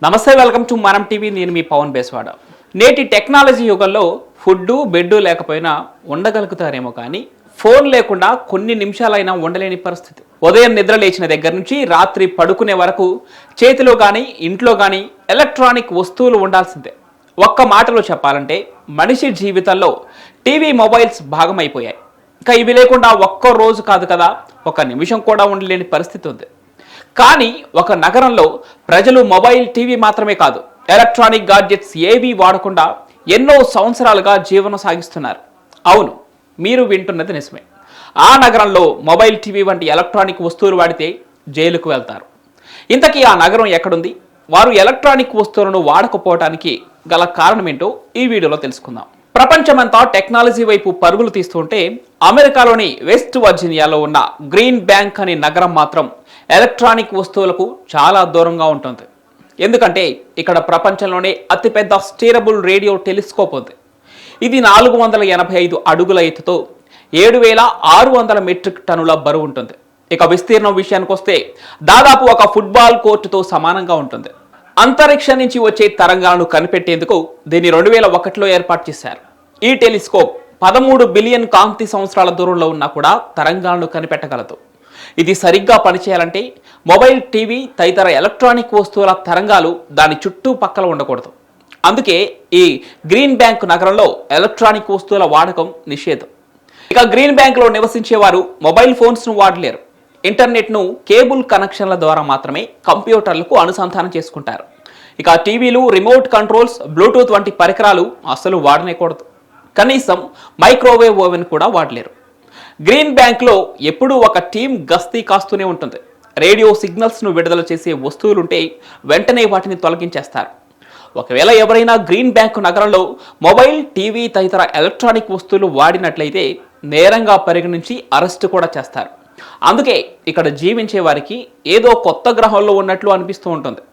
నమస్తే, welcome to మనం TV. నేను మీ పవన్ బేస్వాడ. నేటి టెక్నాలజీ యుగంలో ఫుడ్ బెడ్ లేకపోయినా ఉండగలుగుతారేమో కానీ ఫోన్ లేకుండా కొన్ని నిమిషాలైనా ఉండలేని పరిస్థితి. ఉదయం నిద్ర లేచిన దగ్గర నుంచి రాత్రి పడుకునే వరకు చేతిలో కానీ ఇంట్లో కానీ ఎలక్ట్రానిక్ వస్తువులు ఉండాల్సిందే. ఒక్క మాటలో చెప్పాలంటే మనిషి జీవితంలో టీవీ, మొబైల్స్ భాగమైపోయాయి. ఇక ఇవి లేకుండా ఒక్క రోజు కాదు కదా, ఒక నిమిషం కూడా ఉండలేని పరిస్థితి ఉంది. కానీ ఒక నగరంలో ప్రజలు మొబైల్, టీవీ మాత్రమే కాదు, ఎలక్ట్రానిక్ గాడ్జెట్స్ ఏవీ వాడకుండా ఎన్నో సంవత్సరాలుగా జీవనం సాగిస్తున్నారు. అవును, మీరు వింటున్నది నిజమే. ఆ నగరంలో మొబైల్, టీవీ వంటి ఎలక్ట్రానిక్ వస్తువులు వాడితే జైలుకు వెళ్తారు. ఇంతకీ ఆ నగరం ఎక్కడుంది? వారు ఎలక్ట్రానిక్ వస్తువులను వాడకపోవడానికి గల కారణమేంటో ఈ వీడియోలో తెలుసుకుందాం. ప్రపంచమంతా టెక్నాలజీ వైపు పరుగులు తీస్తుంటే అమెరికాలోని వెస్ట్ వర్జీనియాలో ఉన్న గ్రీన్ బ్యాంక్ అనే నగరం మాత్రం ఎలక్ట్రానిక్ వస్తువులకు చాలా దూరంగా ఉంటుంది. ఎందుకంటే ఇక్కడ ప్రపంచంలోనే అతిపెద్ద స్టీరబుల్ రేడియో టెలిస్కోప్ ఉంది. ఇది 485 అడుగుల ఎత్తుతో 7,600 మెట్రిక్ టన్నుల బరువు ఉంటుంది. ఇక విస్తీర్ణం విషయానికి వస్తే దాదాపు ఒక ఫుట్బాల్ కోర్టుతో సమానంగా ఉంటుంది. అంతరిక్షం నుంచి వచ్చే తరంగాలను కనిపెట్టేందుకు దీన్ని 2001లో ఏర్పాటు చేశారు. ఈ టెలిస్కోప్ 13 బిలియన్ కాంతి సంవత్సరాల దూరంలో ఉన్నా కూడా తరంగాలను కనిపెట్టగలదు. ఇది సరిగ్గా పనిచేయాలంటే మొబైల్, టీవీ తదితర ఎలక్ట్రానిక్ వస్తువుల తరంగాలు దాని చుట్టూ పక్కల ఉండకూడదు. అందుకే ఈ గ్రీన్ బ్యాంక్ నగరంలో ఎలక్ట్రానిక్ వస్తువుల వాడకం నిషేధం. ఇక గ్రీన్ బ్యాంక్లో నివసించేవారు మొబైల్ ఫోన్స్ను వాడలేరు. ఇంటర్నెట్ను కేబుల్ కనెక్షన్ల ద్వారా మాత్రమే కంప్యూటర్లకు అనుసంధానం చేసుకుంటారు. ఇక టీవీలు, రిమోట్ కంట్రోల్స్, బ్లూటూత్ వంటి పరికరాలు అస్సలు వాడనేకూడదు. కనీసం మైక్రోవేవ్ ఓవెన్ కూడా వాడలేరు. గ్రీన్ బ్యాంక్లో ఎప్పుడూ ఒక టీం గస్తీ కాస్తూనే ఉంటుంది. రేడియో సిగ్నల్స్ను విడుదల చేసే వస్తువులుంటే వెంటనే వాటిని తొలగించేస్తారు. ఒకవేళ ఎవరైనా గ్రీన్ బ్యాంక్ నగరంలో మొబైల్, టీవీ తదితర ఎలక్ట్రానిక్ వస్తువులు వాడినట్లయితే నేరంగా పరిగణించి అరెస్టు కూడా చేస్తారు. అందుకే ఇక్కడ జీవించే వారికి ఏదో కొత్త గ్రహంలో ఉన్నట్లు అనిపిస్తూ ఉంటుంది.